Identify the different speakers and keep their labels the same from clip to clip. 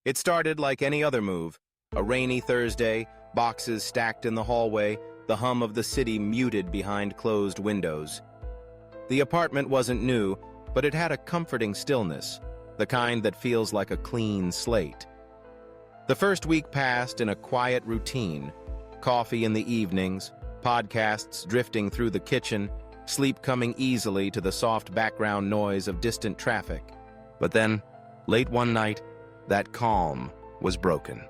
Speaker 1: It started like any other move. A rainy Thursday, boxes stacked in the hallway, the hum of the city muted behind closed windows. The apartment wasn't new, but it had a comforting stillness, the kind that feels like a clean slate. The first week passed in a quiet routine. Coffee in the evenings, podcasts drifting through the kitchen, sleep coming easily to the soft background noise of distant traffic. But then, late one night, that calm was broken.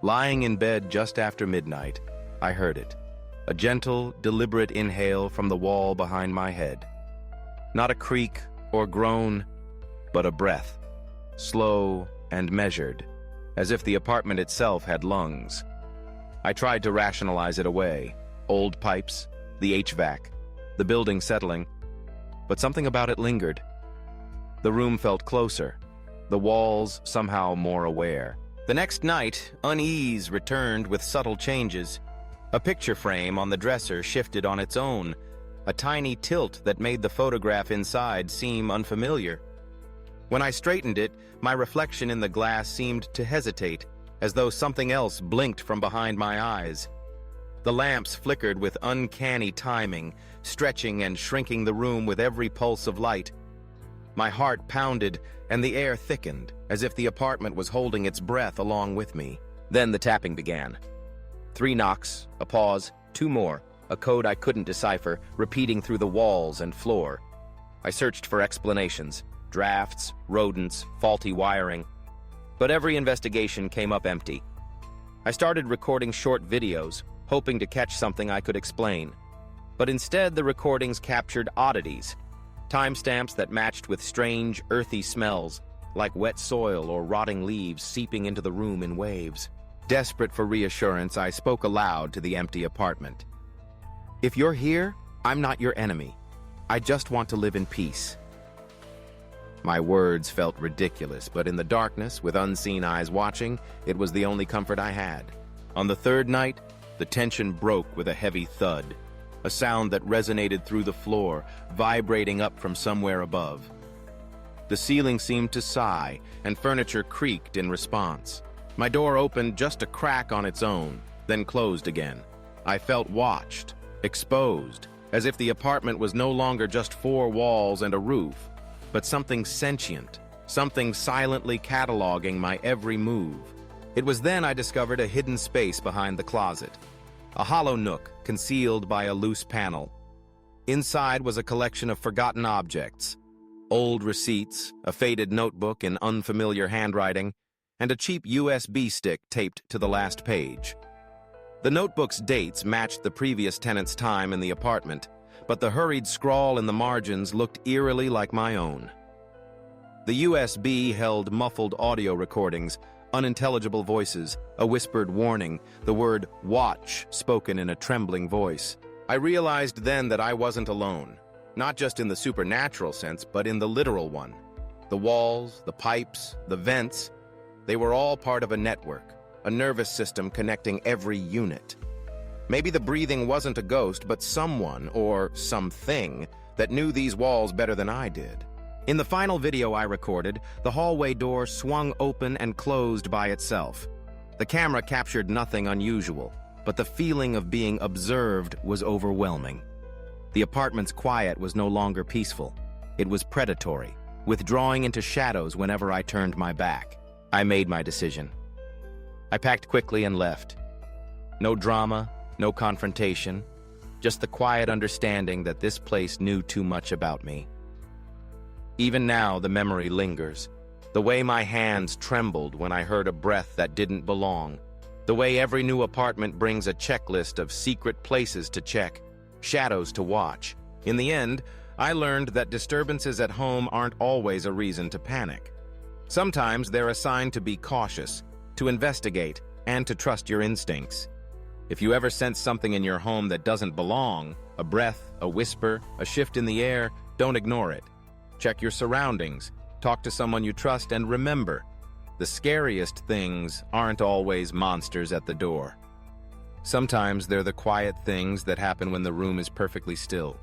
Speaker 1: Lying in bed just after midnight, I heard it. A gentle, deliberate inhale from the wall behind my head. Not a creak or groan, but a breath, slow and measured, as if the apartment itself had lungs. I tried to rationalize it away. Old pipes, the HVAC, the building settling, but something about it lingered. The room felt closer, the walls somehow more aware. The next night, unease returned with subtle changes. A picture frame on the dresser shifted on its own, a tiny tilt that made the photograph inside seem unfamiliar. When I straightened it, my reflection in the glass seemed to hesitate, as though something else blinked from behind my eyes. The lamps flickered with uncanny timing, stretching and shrinking the room with every pulse of light. My heart pounded, and the air thickened, as if the apartment was holding its breath along with me. Then the tapping began. 3 knocks, a pause, 2 more, a code I couldn't decipher, repeating through the walls and floor. I searched for explanations, drafts, rodents, faulty wiring. But every investigation came up empty. I started recording short videos, hoping to catch something I could explain. But instead, the recordings captured oddities, timestamps that matched with strange, earthy smells, like wet soil or rotting leaves seeping into the room in waves. Desperate for reassurance, I spoke aloud to the empty apartment. If you're here, I'm not your enemy. I just want to live in peace. My words felt ridiculous, but in the darkness, with unseen eyes watching, it was the only comfort I had. On the 3rd night, the tension broke with a heavy thud, a sound that resonated through the floor, vibrating up from somewhere above. The ceiling seemed to sigh, and furniture creaked in response. My door opened just a crack on its own, then closed again. I felt watched, exposed, as if the apartment was no longer just 4 walls and a roof, but something sentient, something silently cataloging my every move. It was then I discovered a hidden space behind the closet, a hollow nook concealed by a loose panel. Inside was a collection of forgotten objects, old receipts, a faded notebook in unfamiliar handwriting, and a cheap USB stick taped to the last page. The notebook's dates matched the previous tenant's time in the apartment, but the hurried scrawl in the margins looked eerily like my own. The USB held muffled audio recordings, unintelligible voices, a whispered warning, the word "watch" spoken in a trembling voice. I realized then that I wasn't alone, not just in the supernatural sense, but in the literal one. The walls, the pipes, the vents, they were all part of a network, a nervous system connecting every unit. Maybe the breathing wasn't a ghost, but someone, or something, that knew these walls better than I did. In the final video I recorded, the hallway door swung open and closed by itself. The camera captured nothing unusual, but the feeling of being observed was overwhelming. The apartment's quiet was no longer peaceful. It was predatory, withdrawing into shadows whenever I turned my back. I made my decision. I packed quickly and left. No drama, no confrontation, just the quiet understanding that this place knew too much about me. Even now, the memory lingers. The way my hands trembled when I heard a breath that didn't belong. The way every new apartment brings a checklist of secret places to check, shadows to watch. In the end, I learned that disturbances at home aren't always a reason to panic. Sometimes they're a sign to be cautious, to investigate, and to trust your instincts. If you ever sense something in your home that doesn't belong, a breath, a whisper, a shift in the air, don't ignore it. Check your surroundings, talk to someone you trust, and remember, the scariest things aren't always monsters at the door. Sometimes they're the quiet things that happen when the room is perfectly still.